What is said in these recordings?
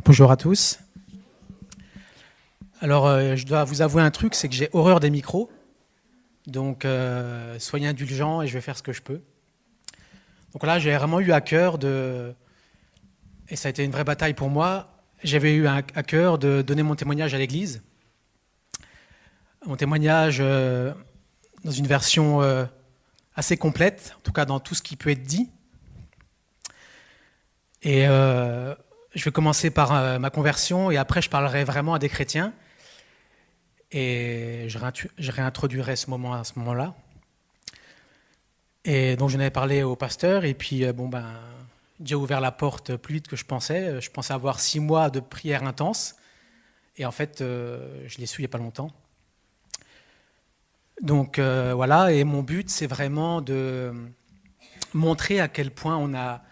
Bonjour à tous. Alors, je dois vous avouer un truc, c'est que j'ai horreur des micros. Donc, soyez indulgents et je vais faire ce que je peux. Donc là, j'ai vraiment eu à cœur de... Et ça a été une vraie bataille pour moi. J'avais eu à cœur de donner mon témoignage à l'Église. Mon témoignage dans une version assez complète, en tout cas dans tout ce qui peut être dit. Et je vais commencer par ma conversion et après je parlerai vraiment à des chrétiens. Et je réintroduirai ce moment à ce moment-là. Et donc j'en avais parlé au pasteur et puis Dieu a ouvert la porte plus vite que je pensais. Je pensais avoir 6 mois de prière intense. Et en fait, je l'ai su il n'y a pas longtemps. Donc voilà, et mon but, c'est vraiment de montrer à quel point on a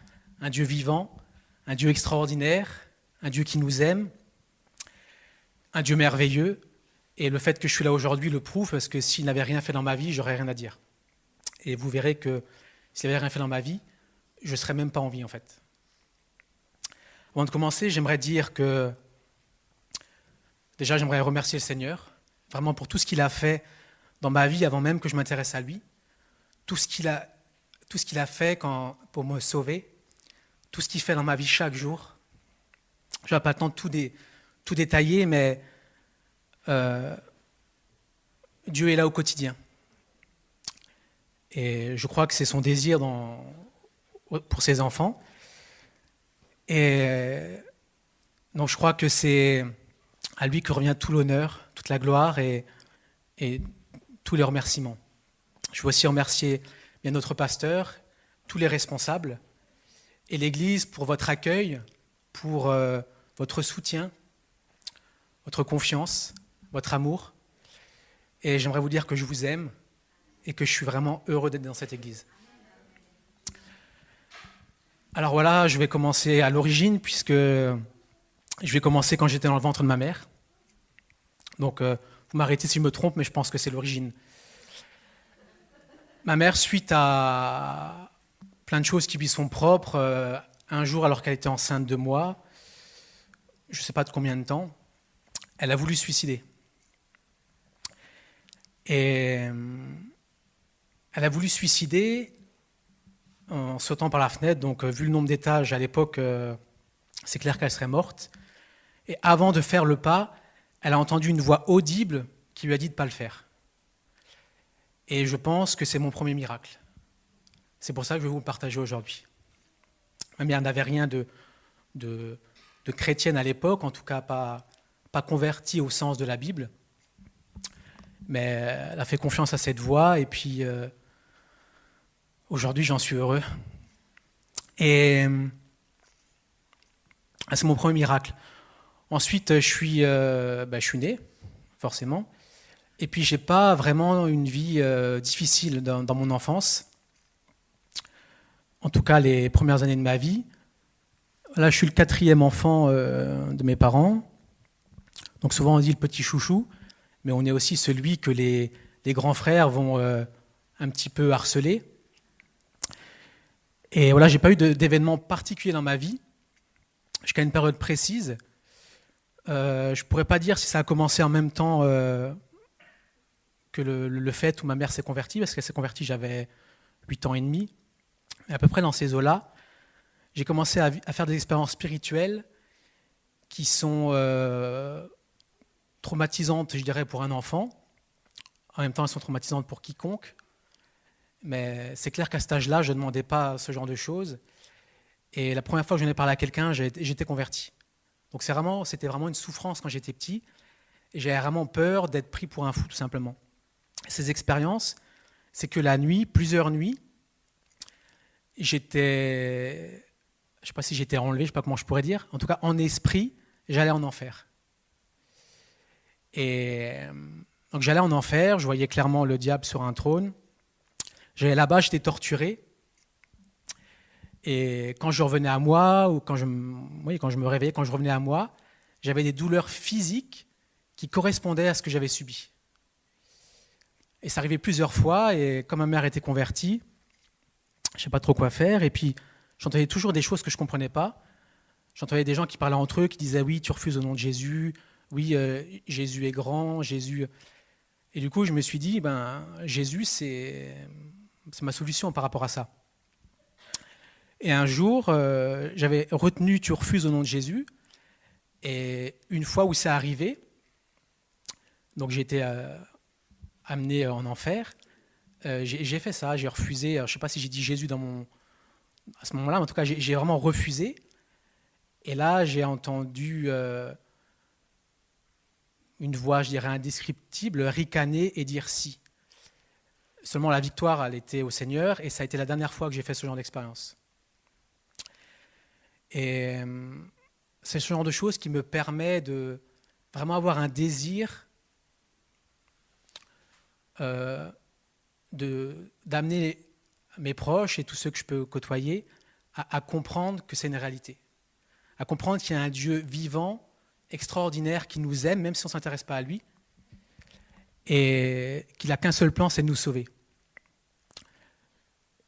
un Dieu vivant, un Dieu extraordinaire, un Dieu qui nous aime, un Dieu merveilleux. Et le fait que je suis là aujourd'hui le prouve, parce que s'il n'avait rien fait dans ma vie, j'aurais rien à dire. Et vous verrez que s'il n'avait rien fait dans ma vie, je ne serais même pas en vie en fait. Avant de commencer, j'aimerais dire que déjà j'aimerais remercier le Seigneur, vraiment pour tout ce qu'il a fait dans ma vie avant même que je m'intéresse à lui, tout ce qu'il a fait pour me sauver, tout ce qu'il fait dans ma vie chaque jour. Je ne vais pas le temps de tout détailler, mais Dieu est là au quotidien. Et je crois que c'est son désir pour ses enfants. Et donc je crois que c'est à lui que revient tout l'honneur, toute la gloire et tous les remerciements. Je veux aussi remercier bien notre pasteur, tous les responsables et l'Église pour votre accueil, pour votre soutien, votre confiance, votre amour. Et j'aimerais vous dire que je vous aime et que je suis vraiment heureux d'être dans cette Église. Alors voilà, je vais commencer à l'origine puisque je vais commencer quand j'étais dans le ventre de ma mère. Donc vous m'arrêtez si je me trompe, mais je pense que c'est l'origine. Ma mère, suite à plein de choses qui lui sont propres, un jour alors qu'elle était enceinte de moi, je ne sais pas de combien de temps, elle a voulu se suicider. Et elle a voulu se suicider en sautant par la fenêtre. Donc, vu le nombre d'étages à l'époque, c'est clair qu'elle serait morte. Et avant de faire le pas, elle a entendu une voix audible qui lui a dit de ne pas le faire. Et je pense que c'est mon premier miracle. C'est pour ça que je vais vous le partager aujourd'hui. Ma mère n'avait rien de chrétienne à l'époque, en tout cas pas convertie au sens de la Bible. Mais elle a fait confiance à cette voix et puis aujourd'hui j'en suis heureux. Et c'est mon premier miracle. Ensuite je suis né, forcément. Et puis j'ai pas vraiment une vie difficile dans mon enfance. En tout cas les premières années de ma vie. Là je suis le 4e enfant de mes parents. Donc souvent on dit le petit chouchou. Mais on est aussi celui que les grands frères vont un petit peu harceler. Et voilà, j'ai pas eu d'événement particulier dans ma vie, jusqu'à une période précise. Je pourrais pas dire si ça a commencé en même temps que le fait où ma mère s'est convertie, parce qu'elle s'est convertie, j'avais 8 ans et demi. Et à peu près dans ces eaux-là, j'ai commencé à faire des expériences spirituelles qui sont... traumatisantes, je dirais, pour un enfant. En même temps, elles sont traumatisantes pour quiconque. Mais c'est clair qu'à cet âge-là, je ne demandais pas ce genre de choses. Et la première fois que j'en ai parlé à quelqu'un, j'étais converti. Donc c'était vraiment une souffrance quand j'étais petit. Et j'avais vraiment peur d'être pris pour un fou, tout simplement. Ces expériences, c'est que la nuit, plusieurs nuits, je ne sais pas si j'étais enlevé, je ne sais pas comment je pourrais dire. En tout cas, en esprit, j'allais en enfer. Et donc j'allais en enfer, je voyais clairement le diable sur un trône. J'allais là-bas, j'étais torturé. Et quand je revenais à moi, ou quand je me réveillais, quand je revenais à moi, j'avais des douleurs physiques qui correspondaient à ce que j'avais subi. Et ça arrivait plusieurs fois, et comme ma mère était convertie, je ne sais pas trop quoi faire, et puis j'entendais toujours des choses que je ne comprenais pas. J'entendais des gens qui parlaient entre eux, qui disaient oui, tu refuses au nom de Jésus, oui, Jésus est grand, Jésus. Et du coup, je me suis dit, Jésus, c'est ma solution par rapport à ça. Et un jour, j'avais retenu tu refuses au nom de Jésus. Et une fois où c'est arrivé, donc j'ai été amené en enfer, j'ai fait ça, j'ai refusé, je ne sais pas si j'ai dit Jésus à ce moment-là, mais en tout cas j'ai vraiment refusé. Et là j'ai entendu une voix, je dirais indescriptible, ricaner et dire si. Seulement la victoire, elle était au Seigneur, et ça a été la dernière fois que j'ai fait ce genre d'expérience. Et c'est ce genre de choses qui me permet de vraiment avoir un désir d'amener mes proches et tous ceux que je peux côtoyer à comprendre que c'est une réalité, à comprendre qu'il y a un Dieu vivant, extraordinaire, qui nous aime, même si on ne s'intéresse pas à lui, et qu'il n'a qu'un seul plan, c'est de nous sauver.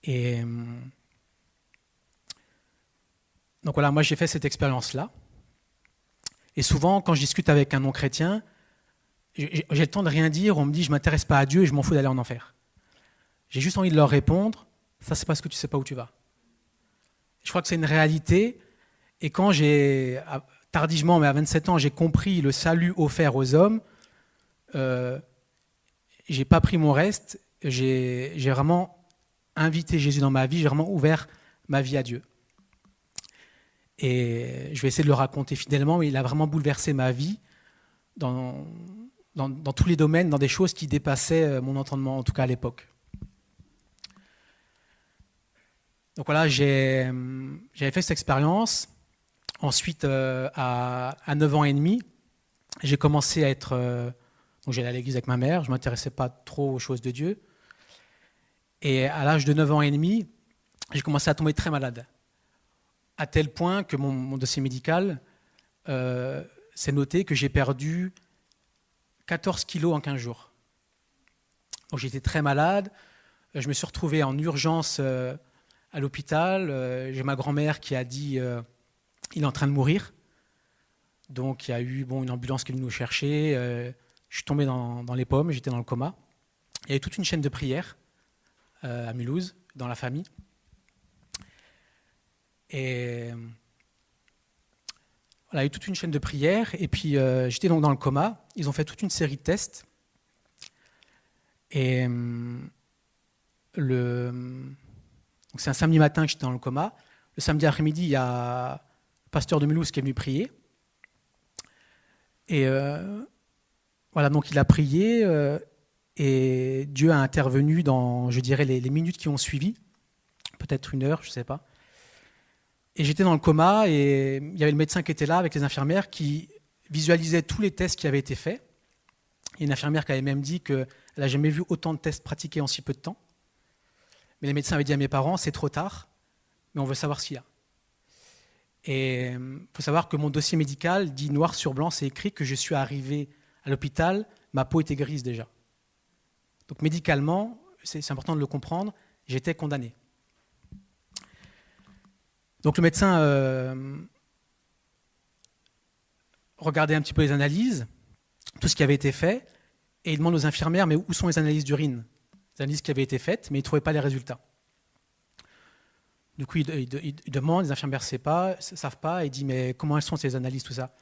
Et donc voilà, moi j'ai fait cette expérience-là. Et souvent, quand je discute avec un non-chrétien, j'ai le temps de rien dire, on me dit je ne m'intéresse pas à Dieu et je m'en fous d'aller en enfer. J'ai juste envie de leur répondre, ça c'est parce que tu ne sais pas où tu vas. Je crois que c'est une réalité, et quand tardivement, mais à 27 ans, j'ai compris le salut offert aux hommes, j'ai pas pris mon reste, j'ai vraiment invité Jésus dans ma vie, j'ai vraiment ouvert ma vie à Dieu. Et je vais essayer de le raconter fidèlement, mais il a vraiment bouleversé ma vie dans tous les domaines, dans des choses qui dépassaient mon entendement, en tout cas à l'époque. Donc voilà, j'avais fait cette expérience. Ensuite, à 9 ans et demi, j'ai commencé à être... donc j'allais à l'église avec ma mère, je ne m'intéressais pas trop aux choses de Dieu. Et à l'âge de 9 ans et demi, j'ai commencé à tomber très malade. À tel point que mon dossier médical s'est noté que j'ai perdu 14 kilos en 15 jours. Donc j'étais très malade, je me suis retrouvé en urgence à l'hôpital, j'ai ma grand-mère qui a dit il est en train de mourir. Donc il y a eu une ambulance qui est venue nous chercher, je suis tombé dans les pommes, j'étais dans le coma. Il y avait toute une chaîne de prières à Mulhouse, dans la famille. Et voilà, il y a eu toute une chaîne de prières, et puis j'étais donc dans le coma, ils ont fait toute une série de tests, et donc c'est un samedi matin que j'étais dans le coma, le samedi après-midi, il y a le pasteur de Mulhouse qui est venu prier, et voilà, donc il a prié, et Dieu a intervenu dans, je dirais, les minutes qui ont suivi, peut-être une heure, je ne sais pas. Et j'étais dans le coma et il y avait le médecin qui était là avec les infirmières qui visualisaient tous les tests qui avaient été faits. Il y a une infirmière qui avait même dit qu'elle n'a jamais vu autant de tests pratiqués en si peu de temps. Mais les médecins avaient dit à mes parents, c'est trop tard, mais on veut savoir ce qu'il y a. Et il faut savoir que mon dossier médical dit noir sur blanc, c'est écrit que je suis arrivé à l'hôpital, ma peau était grise déjà. Donc médicalement, c'est important de le comprendre, j'étais condamné. Donc le médecin regardait un petit peu les analyses, tout ce qui avait été fait, et il demande aux infirmières, mais où sont les analyses d'urine? Les analyses qui avaient été faites, mais il ne trouvait pas les résultats. Du coup, il demande, les infirmières ne savent pas, et il dit, mais comment elles sont ces analyses, tout ça?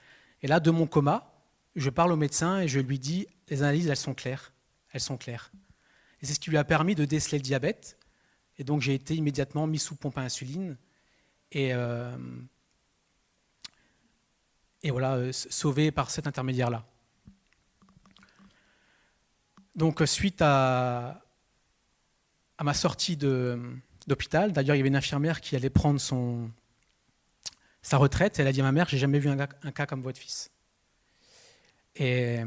Et là, de mon coma, je parle au médecin et je lui dis, les analyses, elles sont claires. Elles sont claires. Et c'est ce qui lui a permis de déceler le diabète. Et donc, j'ai été immédiatement mis sous pompe à insuline. Et voilà, sauvé par cet intermédiaire-là. Donc, suite à ma sortie d'hôpital, d'ailleurs, il y avait une infirmière qui allait prendre sa retraite, et elle a dit à ma mère, j'ai jamais vu un cas comme votre fils. Et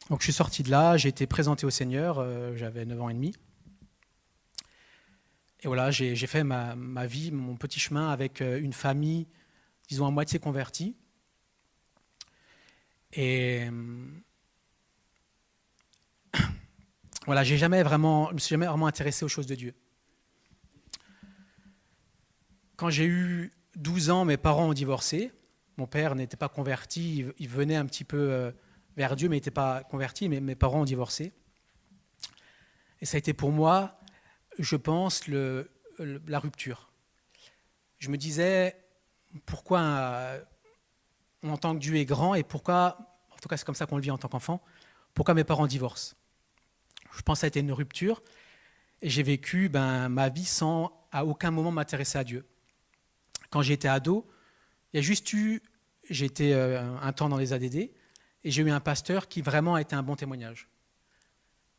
donc, je suis sorti de là, j'ai été présenté au Seigneur, j'avais 9 ans et demi. Et voilà, j'ai fait ma vie, mon petit chemin avec une famille, disons, à moitié convertie. Et voilà, je me suis jamais vraiment intéressé aux choses de Dieu. Quand j'ai eu 12 ans, mes parents ont divorcé. Mon père n'était pas converti, il venait un petit peu vers Dieu, mais il n'était pas converti, mais mes parents ont divorcé. Et ça a été pour moi, je pense, la rupture. Je me disais, pourquoi on entend que Dieu est grand et pourquoi, en tout cas c'est comme ça qu'on le vit en tant qu'enfant, pourquoi mes parents divorcent? Je pense que ça a été une rupture et j'ai vécu ma vie sans à aucun moment m'intéresser à Dieu. Quand j'étais ado, il y a juste eu, j'étais un temps dans les ADD et j'ai eu un pasteur qui vraiment a été un bon témoignage.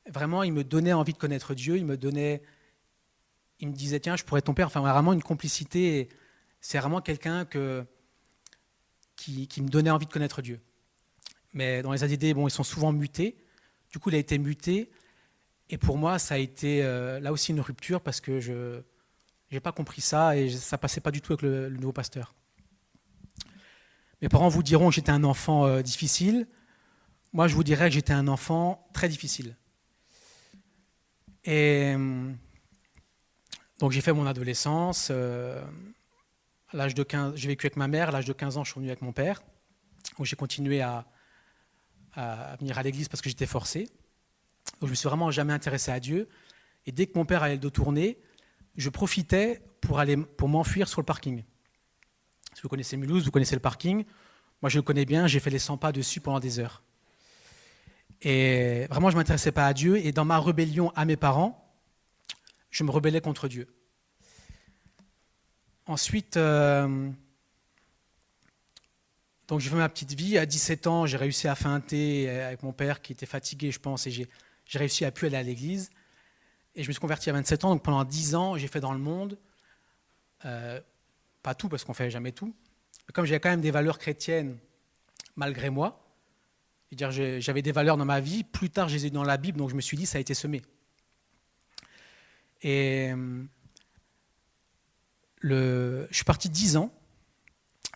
Vraiment, il me donnait envie de connaître Dieu, il me disait tiens, je pourrais être ton père. Enfin, vraiment une complicité. C'est vraiment quelqu'un qui me donnait envie de connaître Dieu. Mais dans les ADD, bon, ils sont souvent mutés. Du coup, il a été muté. Et pour moi, ça a été là aussi une rupture parce que je n'ai pas compris ça et ça ne passait pas du tout avec le nouveau pasteur. Mes parents vous diront que j'étais un enfant difficile. Moi, je vous dirais que j'étais un enfant très difficile. Et donc, j'ai fait mon adolescence. À l'âge de 15, j'ai vécu avec ma mère. À l'âge de 15 ans, je suis venu avec mon père. Donc, j'ai continué à venir à l'église parce que j'étais forcé. Donc, je me suis vraiment jamais intéressé à Dieu. Et dès que mon père allait le dos tourné, je profitais pour m'enfuir sur le parking. Si vous connaissez Mulhouse, vous connaissez le parking. Moi, je le connais bien. J'ai fait les 100 pas dessus pendant des heures. Et vraiment, je ne m'intéressais pas à Dieu. Et dans ma rébellion à mes parents, je me rebellais contre Dieu. Ensuite, donc j'ai fait ma petite vie. À 17 ans, j'ai réussi à feinter avec mon père qui était fatigué, je pense, et j'ai réussi à plus aller à l'église. Et je me suis converti à 27 ans. Donc pendant 10 ans, j'ai fait dans le monde. Pas tout, parce qu'on ne fait jamais tout. Mais comme j'avais quand même des valeurs chrétiennes, malgré moi, j'avais des valeurs dans ma vie. Plus tard, je les ai eues dans la Bible, donc je me suis dit, ça a été semé. Et je suis parti 10 ans.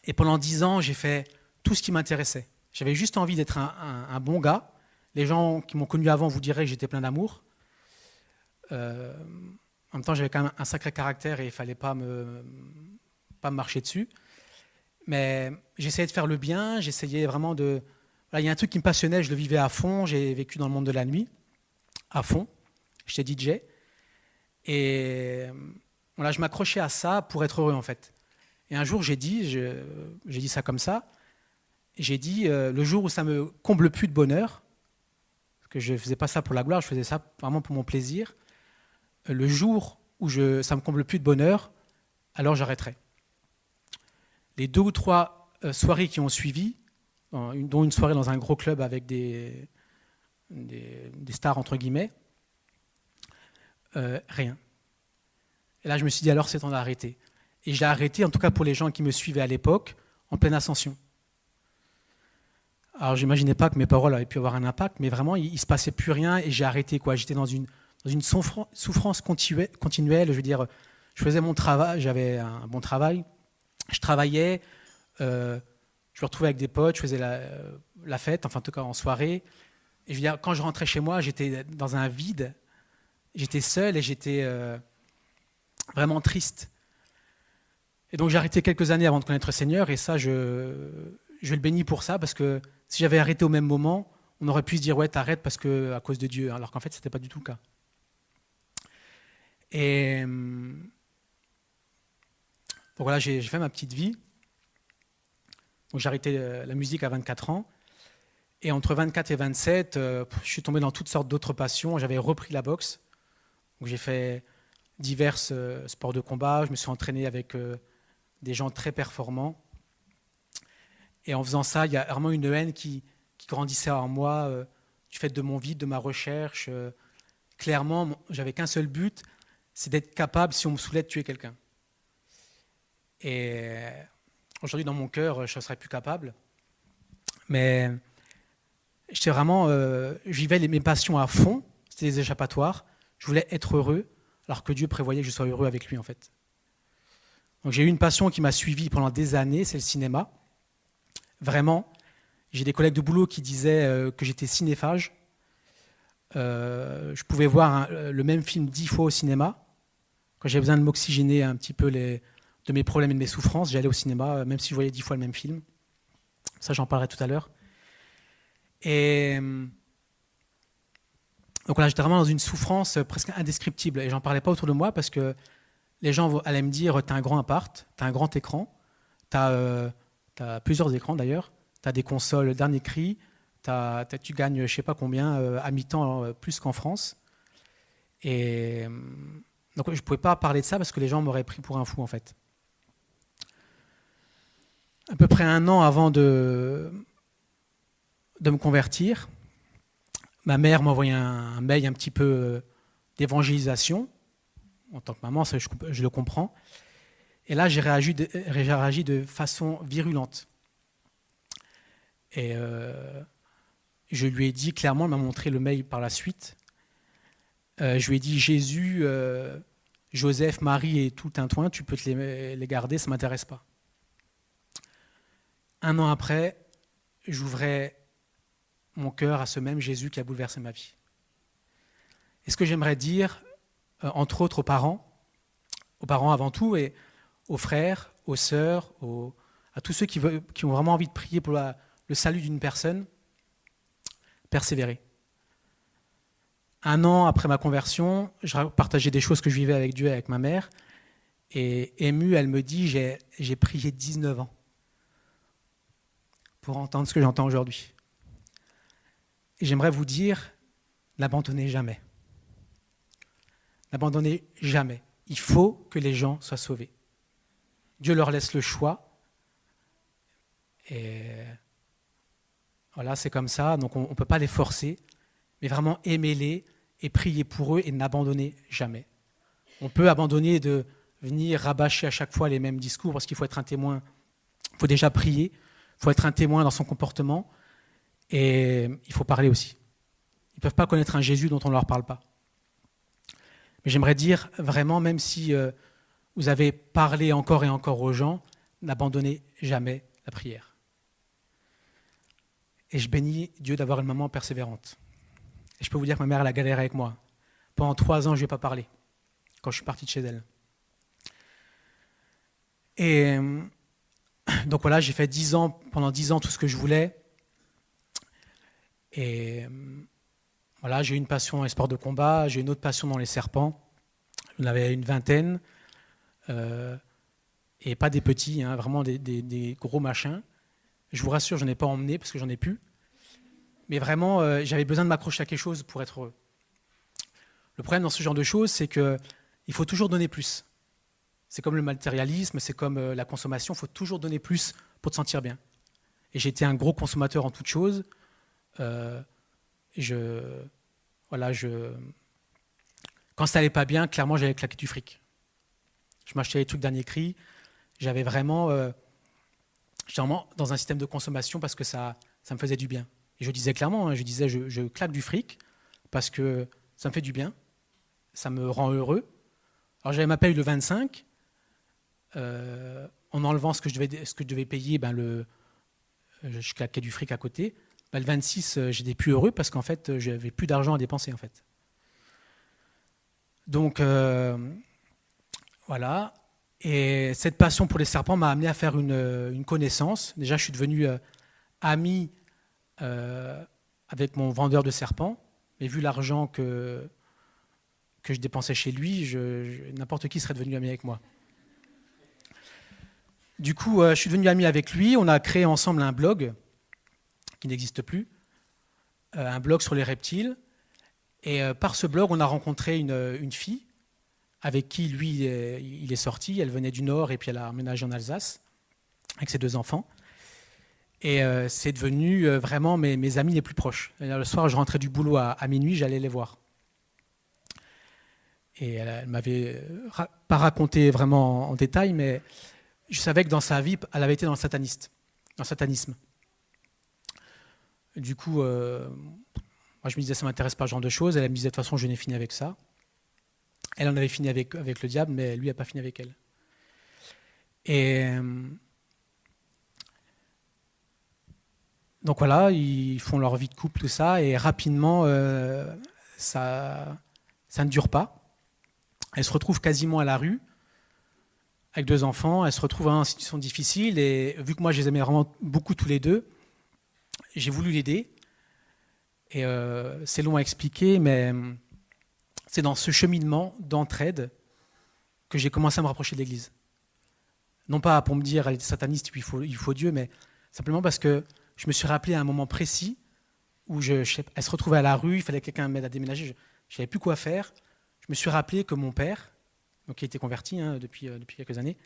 Et pendant 10 ans, j'ai fait tout ce qui m'intéressait. J'avais juste envie d'être un bon gars. Les gens qui m'ont connu avant vous diraient que j'étais plein d'amour. En même temps, j'avais quand même un sacré caractère et il ne fallait pas me marcher dessus. Mais j'essayais de faire le bien, j'essayais vraiment de... Voilà, il y a un truc qui me passionnait, je le vivais à fond. J'ai vécu dans le monde de la nuit, à fond. J'étais DJ. Et voilà, je m'accrochais à ça pour être heureux, en fait. Et un jour, j'ai dit ça comme ça, j'ai dit, le jour où ça me comble plus de bonheur, parce que je ne faisais pas ça pour la gloire, je faisais ça vraiment pour mon plaisir, le jour où ça me comble plus de bonheur, alors j'arrêterai. Les 2 ou 3 soirées qui ont suivi, dont une soirée dans un gros club avec des stars, entre guillemets, rien. Et là, je me suis dit, alors c'est temps d'arrêter. Et je l'ai arrêté, en tout cas pour les gens qui me suivaient à l'époque, en pleine ascension. Alors, je n'imaginais pas que mes paroles avaient pu avoir un impact, mais vraiment, il ne se passait plus rien et j'ai arrêté, quoi. J'étais dans une souffrance continuelle. Je veux dire, je faisais mon travail, j'avais un bon travail. Je travaillais, je me retrouvais avec des potes, je faisais la fête, enfin en tout cas en soirée. Et je veux dire, quand je rentrais chez moi, j'étais dans un vide, j'étais seul et j'étais vraiment triste. Et donc j'ai arrêté quelques années avant de connaître le Seigneur et ça, je le bénis pour ça parce que si j'avais arrêté au même moment, on aurait pu se dire ouais, t'arrêtes parce que à cause de Dieu, alors qu'en fait, c'était pas du tout le cas. Et donc voilà, j'ai fait ma petite vie. Donc j'ai arrêté la musique à 24 ans. Et entre 24 et 27, je suis tombé dans toutes sortes d'autres passions. J'avais repris la boxe. Donc j'ai fait divers sports de combat. Je me suis entraîné avec des gens très performants. Et en faisant ça, il y a vraiment une haine qui grandissait en moi du fait de mon vide, de ma recherche. Clairement, j'avais qu'un seul but, c'est d'être capable, si on me saoulait, de tuer quelqu'un. Et aujourd'hui, dans mon cœur, je ne serais plus capable. Mais j'étais vraiment, je vivais mes passions à fond, c'était des échappatoires. Je voulais être heureux, alors que Dieu prévoyait que je sois heureux avec lui, en fait. Donc j'ai eu une passion qui m'a suivi pendant des années, c'est le cinéma. Vraiment, j'ai des collègues de boulot qui disaient que j'étais cinéphage. Je pouvais voir le même film 10 fois au cinéma. Quand j'avais besoin de m'oxygéner un petit peu de mes problèmes et de mes souffrances. J'allais au cinéma, même si je voyais 10 fois le même film. Ça, j'en parlerai tout à l'heure. Et donc là, j'étais vraiment dans une souffrance presque indescriptible. Et j'en parlais pas autour de moi parce que les gens allaient me dire, tu as un grand appart, tu as un grand écran, tu as plusieurs écrans d'ailleurs, tu as des consoles dernier cri, tu gagnes je sais pas combien à mi-temps plus qu'en France. Et donc je ne pouvais pas parler de ça parce que les gens m'auraient pris pour un fou en fait. À peu près 1 an avant de me convertir, ma mère m'a envoyé un mail un petit peu d'évangélisation. En tant que maman, ça, je le comprends. Et là, j'ai réagi de façon virulente. Et je lui ai dit clairement, elle m'a montré le mail par la suite. Je lui ai dit, Jésus, Joseph, Marie et tout le tintouin, tu peux te les garder, ça ne m'intéresse pas. 1 an après, j'ouvrais mon cœur à ce même Jésus qui a bouleversé ma vie. Et ce que j'aimerais dire, entre autres aux parents avant tout, et aux frères, aux sœurs, à tous ceux qui ont vraiment envie de prier pour le salut d'une personne, persévérer. 1 an après ma conversion, je partageais des choses que je vivais avec Dieu et avec ma mère, et émue, elle me dit, j'ai prié 19 ans pour entendre ce que j'entends aujourd'hui. Et j'aimerais vous dire, n'abandonnez jamais. N'abandonnez jamais. Il faut que les gens soient sauvés. Dieu leur laisse le choix. Et voilà, c'est comme ça. Donc on ne peut pas les forcer, mais vraiment aimez-les et priez pour eux et n'abandonnez jamais. On peut abandonner de venir rabâcher à chaque fois les mêmes discours parce qu'il faut être un témoin. Il faut déjà prier. Il faut être un témoin dans son comportement. Et il faut parler aussi. Ils ne peuvent pas connaître un Jésus dont on ne leur parle pas. Mais j'aimerais dire vraiment, même si vous avez parlé encore et encore aux gens, n'abandonnez jamais la prière. Et je bénis Dieu d'avoir une maman persévérante. Et je peux vous dire que ma mère, elle a galéré avec moi. Pendant 3 ans, je ne lui ai pas parlé, quand je suis parti de chez elle. Et donc voilà, j'ai fait pendant 10 ans, tout ce que je voulais. Et voilà, j'ai eu une passion dans les sports de combat, j'ai une autre passion dans les serpents. J'en avais une 20aine, et pas des petits, hein, vraiment des gros machins. Je vous rassure, je n'en ai pas emmené parce que j'en ai plus. Mais vraiment, j'avais besoin de m'accrocher à quelque chose pour être heureux. Le problème dans ce genre de choses, c'est qu'il faut toujours donner plus. C'est comme le matérialisme, c'est comme la consommation, il faut toujours donner plus pour te sentir bien. Et j'étais un gros consommateur en toutes choses. Quand ça allait pas bien, clairement, j'allais claquer du fric. Je m'achetais les trucs dernier cri. J'étais vraiment dans un système de consommation parce que ça me faisait du bien. Et je disais clairement, hein, je claque du fric parce que ça me fait du bien, ça me rend heureux. Alors j'avais ma paye le 25, en enlevant ce que je devais payer, je claquais du fric à côté. Le 26, j'étais plus heureux parce qu'en fait, j'avais plus d'argent à dépenser en fait. Donc voilà. Et cette passion pour les serpents m'a amené à faire une connaissance. Déjà, je suis devenu ami avec mon vendeur de serpents. Mais vu l'argent que je dépensais chez lui, n'importe qui serait devenu ami avec moi. Du coup, je suis devenu ami avec lui. On a créé ensemble un blog qui n'existe plus, un blog sur les reptiles. Et par ce blog, on a rencontré une fille avec qui, lui, il est sorti. Elle venait du Nord et puis elle a emménagé en Alsace avec ses 2 enfants. Et c'est devenu vraiment mes amis les plus proches. Le soir, je rentrais du boulot à minuit, j'allais les voir. Et elle m'avait pas raconté vraiment en détail, mais je savais que dans sa vie, elle avait été dans le satanisme. Du coup, moi je me disais, ça ne m'intéresse pas ce genre de choses. Elle me disait, de toute façon, je n'ai fini avec ça. Elle en avait fini avec le diable, mais lui n'a pas fini avec elle. Et donc voilà, ils font leur vie de couple, tout ça, et rapidement, ça ne dure pas. Elle se retrouve quasiment à la rue. avec 2 enfants. Elle se retrouve en situation difficile et vu que moi, je les aimais vraiment beaucoup tous les deux, j'ai voulu l'aider. Et c'est long à expliquer, mais c'est dans ce cheminement d'entraide que j'ai commencé à me rapprocher de l'Église. Non pas pour me dire, elle est sataniste, il faut Dieu, mais simplement parce que je me suis rappelé à un moment précis où elle se retrouvait à la rue, il fallait que quelqu'un m'aide à déménager, je ne savais plus quoi faire. Je me suis rappelé que mon père, donc qui a été converti depuis quelques années,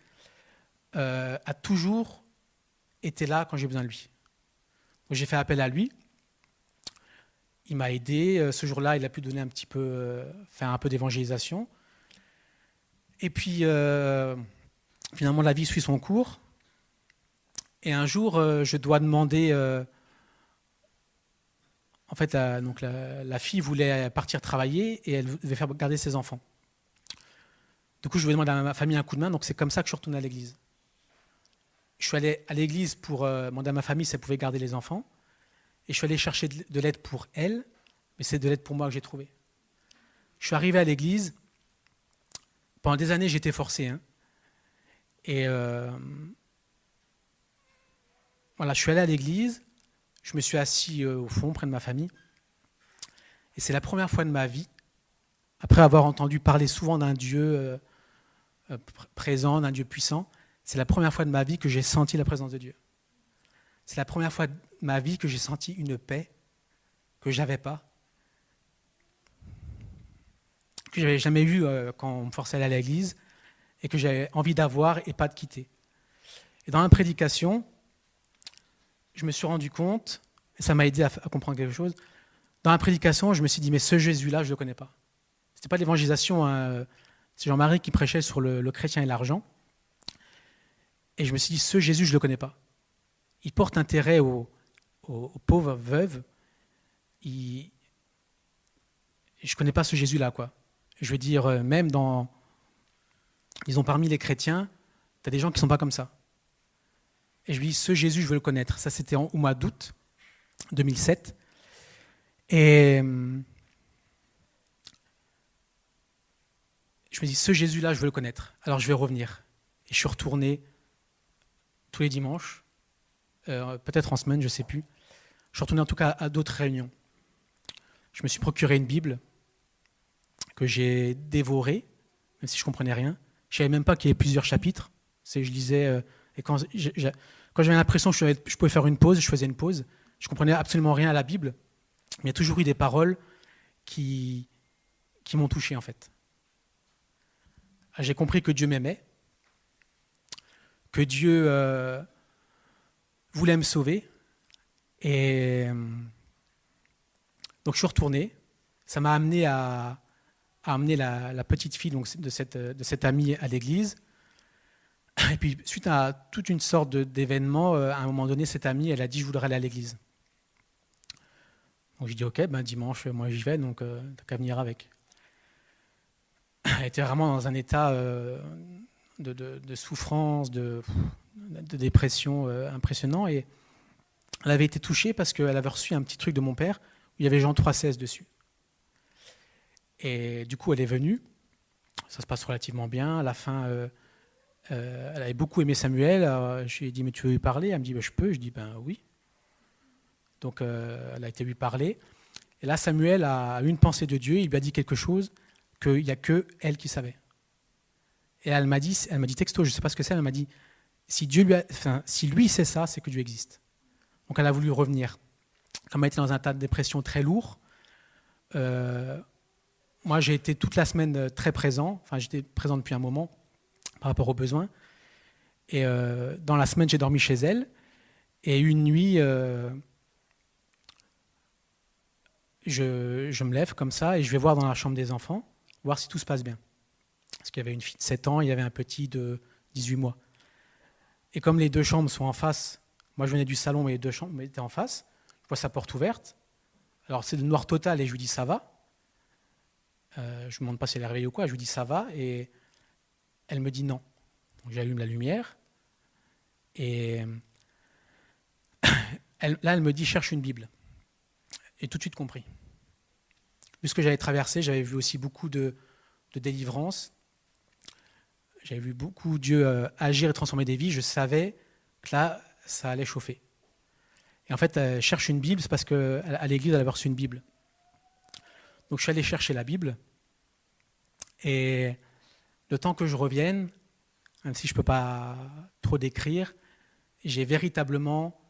a toujours été là quand j'ai besoin de lui. Donc j'ai fait appel à lui. Il m'a aidé. Ce jour-là, il a pu donner un petit peu, faire un peu d'évangélisation. Et puis, finalement, la vie suit son cours. Et un jour, je dois demander. En fait, la fille voulait partir travailler et elle devait faire garder ses enfants. Du coup, je voulais demander à ma famille un coup de main. Donc, c'est comme ça que je suis retourné à l'église. Je suis allé à l'église pour demander à ma famille si elle pouvait garder les enfants. Et je suis allé chercher de l'aide pour elle, mais c'est de l'aide pour moi que j'ai trouvé. Je suis arrivé à l'église. Pendant des années, j'étais forcé. Et voilà, je suis allé à l'église. Je me suis assis au fond, près de ma famille. Et c'est la première fois de ma vie, après avoir entendu parler souvent d'un Dieu présent, d'un Dieu puissant, c'est la première fois de ma vie que j'ai senti la présence de Dieu. C'est la première fois de ma vie que j'ai senti une paix que je n'avais pas, que je n'avais jamais eue quand on me forçait à aller à l'église, et que j'avais envie d'avoir et pas de quitter. Et dans la prédication, je me suis rendu compte, et ça m'a aidé à comprendre quelque chose, dans la prédication, je me suis dit, mais ce Jésus-là, je ne le connais pas. Ce n'était pas de l'évangélisation, c'est Jean-Marie qui prêchait sur le chrétien et l'argent. Et je me suis dit, ce Jésus, je ne le connais pas. Il porte intérêt aux pauvres veuves. Je ne connais pas ce Jésus-là, quoi. Je veux dire, même disons, parmi les chrétiens, tu as des gens qui ne sont pas comme ça. Et je lui dis, ce Jésus, je veux le connaître. Ça, c'était au mois d'août 2007. Et je me dis, ce Jésus-là, je veux le connaître. Alors, je vais revenir. Et je suis retourné tous les dimanches, peut-être en semaine, je ne sais plus. Je suis retourné en tout cas à d'autres réunions. Je me suis procuré une Bible que j'ai dévorée, même si je ne comprenais rien. Je ne savais même pas qu'il y avait plusieurs chapitres. Je lisais, et quand j'avais l'impression que je pouvais faire une pause, je faisais une pause. Je ne comprenais absolument rien à la Bible, mais il y a toujours eu des paroles qui m'ont touché, en fait. J'ai compris que Dieu m'aimait, que Dieu voulait me sauver. Et donc je suis retourné. Ça m'a amené à amener la petite fille donc, de cette amie à l'église. Et puis, suite à toute une sorte d'événements, à un moment donné, cette amie, elle a dit « je voudrais aller à l'église ». Donc j'ai dit « ok, ben, dimanche, moi j'y vais, donc t'as qu'à venir avec ». Elle était vraiment dans un état de souffrance, de dépression impressionnant. Et elle avait été touchée parce qu'elle avait reçu un petit truc de mon père où il y avait Jean 3,16 dessus. Et du coup, elle est venue. Ça se passe relativement bien. À la fin, elle avait beaucoup aimé Samuel. Alors, je lui ai dit, mais tu veux lui parler? Elle me dit, ben, je peux. Je dis, ben oui. Donc, elle a été lui parler. Et là, Samuel a eu une pensée de Dieu. Il lui a dit quelque chose qu'il n'y a que elle qui savait. Et elle m'a dit texto, je ne sais pas ce que c'est, elle m'a dit, si lui sait ça, c'est que Dieu existe. Donc elle a voulu revenir. Comme elle était dans un tas de dépression très lourd, moi j'ai été toute la semaine très présent, enfin j'étais présent depuis un moment par rapport aux besoins. Et dans la semaine, j'ai dormi chez elle. Et une nuit, je me lève comme ça et je vais voir dans la chambre des enfants, voir si tout se passe bien. Parce qu'il y avait une fille de 7 ans, il y avait un petit de 18 mois. Et comme les deux chambres sont en face, moi je venais du salon, mais les deux chambres étaient en face, je vois sa porte ouverte. Alors c'est le noir total et je lui dis ça va. Je ne me demande pas si elle est réveillée ou quoi, je lui dis ça va et elle me dit non. Donc j'allume la lumière et elle me dit cherche une Bible. Et tout de suite compris. Vu ce que j'avais traversé, j'avais vu aussi beaucoup de délivrance. j'avais vu beaucoup Dieu agir et transformer des vies, je savais que là, ça allait chauffer. Et en fait, elle cherche une Bible, c'est parce qu'à l'église, elle avait reçu une Bible. Donc je suis allé chercher la Bible, et le temps que je revienne, même si je ne peux pas trop décrire, j'ai véritablement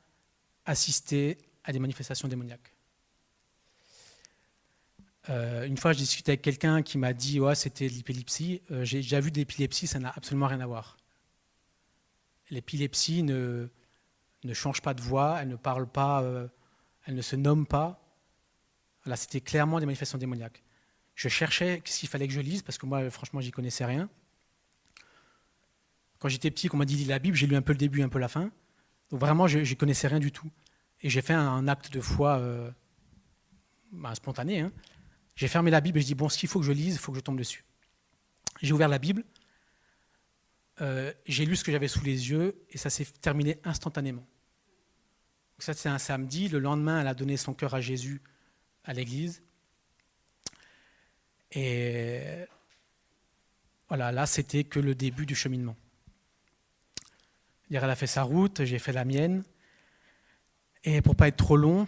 assisté à des manifestations démoniaques. Une fois, je discutais avec quelqu'un qui m'a dit ouais, c'était de l'épilepsie. J'ai déjà vu de l'épilepsie, ça n'a absolument rien à voir. L'épilepsie ne change pas de voix, elle ne parle pas, elle ne se nomme pas. Là, c'était clairement des manifestations démoniaques. Je cherchais ce qu'il fallait que je lise, parce que moi, franchement, j'y connaissais rien. Quand j'étais petit, qu'on m'a dit lis la Bible, j'ai lu un peu le début, un peu la fin. Donc vraiment, je n'y connaissais rien du tout. Et j'ai fait un acte de foi spontané. Hein. J'ai fermé la Bible et je dis bon, ce qu'il faut que je lise, il faut que je tombe dessus. J'ai ouvert la Bible, j'ai lu ce que j'avais sous les yeux et ça s'est terminé instantanément. Donc ça, c'est un samedi. Le lendemain, elle a donné son cœur à Jésus à l'église. Et voilà, là, c'était que le début du cheminement. Elle a fait sa route, j'ai fait la mienne. Et pour ne pas être trop long,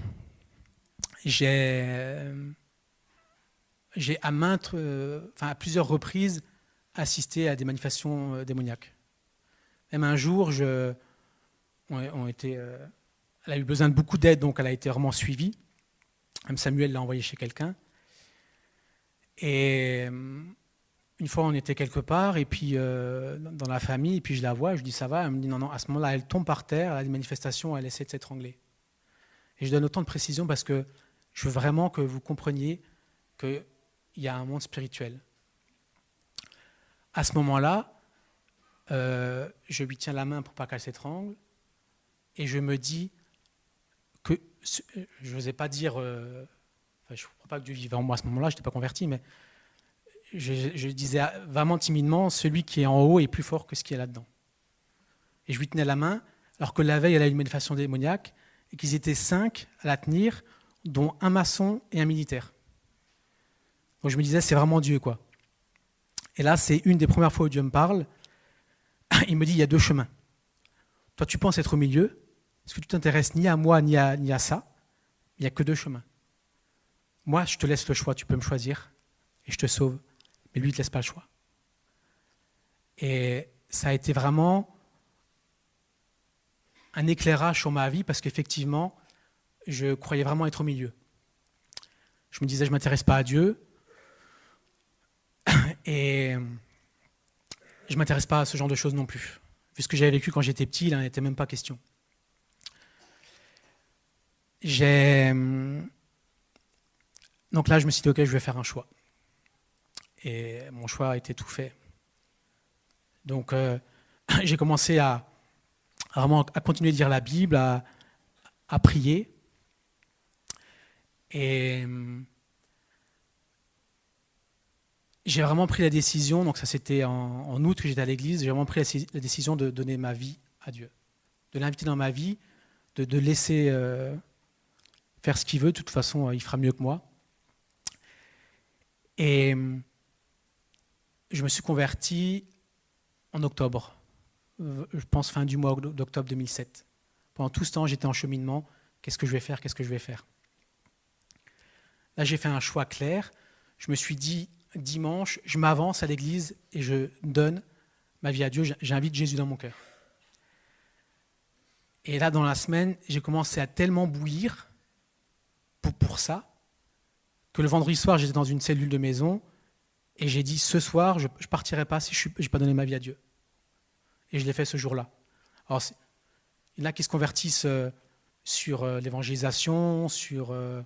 j'ai à plusieurs reprises assisté à des manifestations démoniaques. Même un jour, elle a eu besoin de beaucoup d'aide, donc elle a été vraiment suivie. Même Samuel l'a envoyée chez quelqu'un. Et une fois, on était quelque part, et puis dans la famille, et puis je la vois, je dis ça va. Elle me dit non, à ce moment-là, elle tombe par terre, elle a des manifestations, elle essaie de s'étrangler. Et je donne autant de précision parce que je veux vraiment que vous compreniez qu'il y a un monde spirituel. À ce moment-là, je lui tiens la main pour pas qu'elle s'étrangle, et je me dis que je n'osais pas dire, je ne crois pas que Dieu vivait en moi à ce moment-là, je n'étais pas converti, mais je disais vraiment timidement, celui qui est en haut est plus fort que ce qui est là-dedans. Et je lui tenais la main, alors que la veille, elle a eu une manifestation démoniaque, et qu'ils étaient 5 à la tenir, dont un maçon et un militaire. Donc je me disais, c'est vraiment Dieu, quoi. Et là, c'est une des premières fois où Dieu me parle. Il me dit, il y a 2 chemins. Toi, tu penses être au milieu, parce que tu t'intéresses ni à moi, ni à ça. Il n'y a que 2 chemins. Moi, je te laisse le choix, tu peux me choisir, et je te sauve. Mais lui, il ne te laisse pas le choix. Et ça a été vraiment un éclairage sur ma vie, parce qu'effectivement, je croyais vraiment être au milieu. Je me disais, je ne m'intéresse pas à Dieu, et je ne m'intéresse pas à ce genre de choses non plus. Vu ce que j'avais vécu quand j'étais petit, il n'en était même pas question. Donc là, je me suis dit, ok, je vais faire un choix. Et mon choix a été tout fait. Donc, j'ai commencé à continuer de lire la Bible, à prier. Et j'ai vraiment pris la décision, donc ça c'était en août que j'étais à l'église, j'ai vraiment pris la décision de donner ma vie à Dieu. De l'inviter dans ma vie, de laisser faire ce qu'il veut, de toute façon il fera mieux que moi. Et je me suis converti en octobre, je pense fin du mois d'octobre 2007. Pendant tout ce temps, j'étais en cheminement. Qu'est-ce que je vais faire? Qu'est-ce que je vais faire? Là, j'ai fait un choix clair. Je me suis dit, dimanche, je m'avance à l'église et je donne ma vie à Dieu. J'invite Jésus dans mon cœur. Et là, dans la semaine, j'ai commencé à tellement bouillir pour ça, que le vendredi soir, j'étais dans une cellule de maison et j'ai dit, ce soir, je ne partirai pas si je n'ai pas donné ma vie à Dieu. Et je l'ai fait ce jour-là. Alors, il y en a qui se convertissent sur l'évangélisation, sur à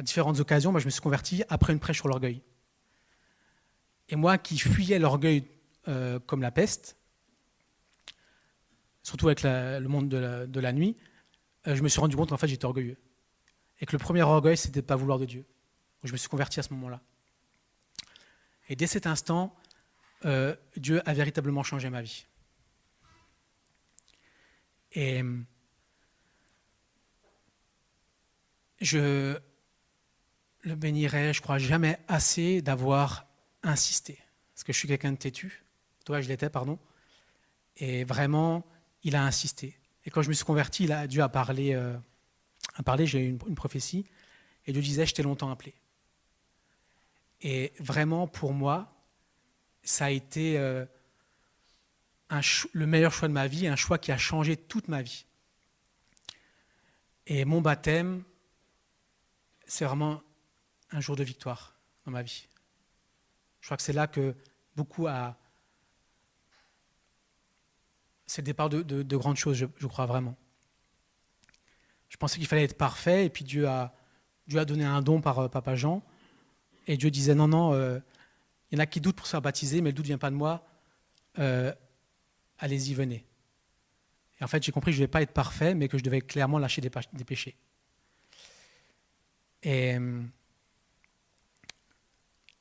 différentes occasions. Moi, je me suis converti après une prêche sur l'orgueil. Et moi, qui fuyais l'orgueil comme la peste, surtout avec le monde de la nuit, je me suis rendu compte qu'en fait, j'étais orgueilleux. Et que le premier orgueil, c'était de ne pas vouloir de Dieu. Donc, je me suis converti à ce moment-là. Et dès cet instant, Dieu a véritablement changé ma vie. Et je le bénirai, je crois, jamais assez d'avoir insisté. Parce que je suis quelqu'un de têtu. Toi, je l'étais, pardon. Et vraiment, il a insisté. Et quand je me suis converti, Dieu a parlé, j'ai eu une prophétie, et Dieu disait, je t'ai longtemps appelé. Et vraiment, pour moi, ça a été le meilleur choix de ma vie, un choix qui a changé toute ma vie. Et mon baptême, c'est vraiment un jour de victoire dans ma vie. Je crois que c'est là que beaucoup c'est le départ de grandes choses, je crois vraiment. Je pensais qu'il fallait être parfait, et puis Dieu a donné un don par Papa Jean, et Dieu disait non, il y en a qui doutent pour se faire baptiser, mais le doute ne vient pas de moi, allez-y, venez. Et en fait, j'ai compris que je ne devais pas être parfait, mais que je devais clairement lâcher des péchés. Et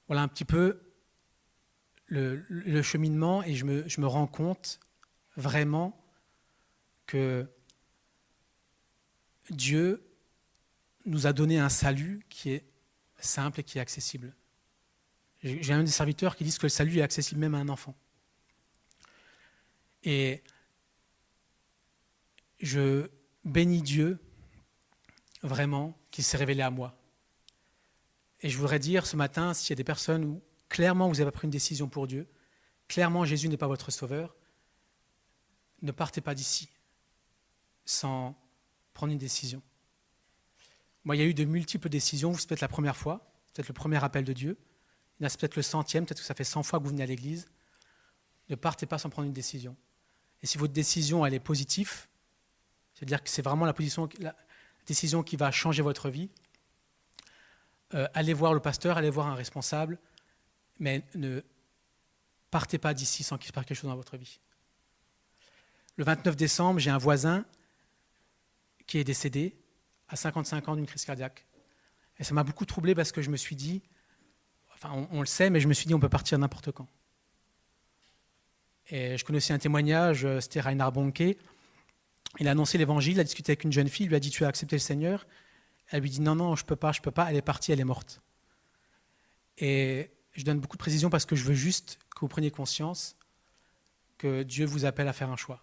voilà un petit peu le cheminement, et je me rends compte vraiment que Dieu nous a donné un salut qui est simple et qui est accessible. J'ai un des serviteurs qui disent que le salut est accessible même à un enfant. Et je bénis Dieu vraiment qu'il s'est révélé à moi. Et je voudrais dire ce matin, s'il y a des personnes où clairement vous avez pris une décision pour Dieu, clairement Jésus n'est pas votre sauveur, ne partez pas d'ici sans prendre une décision. Moi, il y a eu de multiples décisions, c'est peut-être la première fois, peut-être le premier appel de Dieu, il y en a peut-être le 100e, peut-être que ça fait 100 fois que vous venez à l'église. Ne partez pas sans prendre une décision. Et si votre décision, elle est positive, c'est-à-dire que c'est vraiment la décision qui va changer votre vie, allez voir le pasteur, allez voir un responsable, mais ne partez pas d'ici sans qu'il se passe quelque chose dans votre vie. Le 29 décembre, j'ai un voisin qui est décédé à 55 ans d'une crise cardiaque. Et ça m'a beaucoup troublé parce que je me suis dit, enfin on le sait, mais je me suis dit on peut partir n'importe quand. Et je connais aussi un témoignage, c'était Reinhard Bonnke. Il a annoncé l'évangile, il a discuté avec une jeune fille, il lui a dit tu as accepté le Seigneur. Elle lui dit non, je peux pas, elle est partie, elle est morte. Et je donne beaucoup de précision parce que je veux juste que vous preniez conscience que Dieu vous appelle à faire un choix.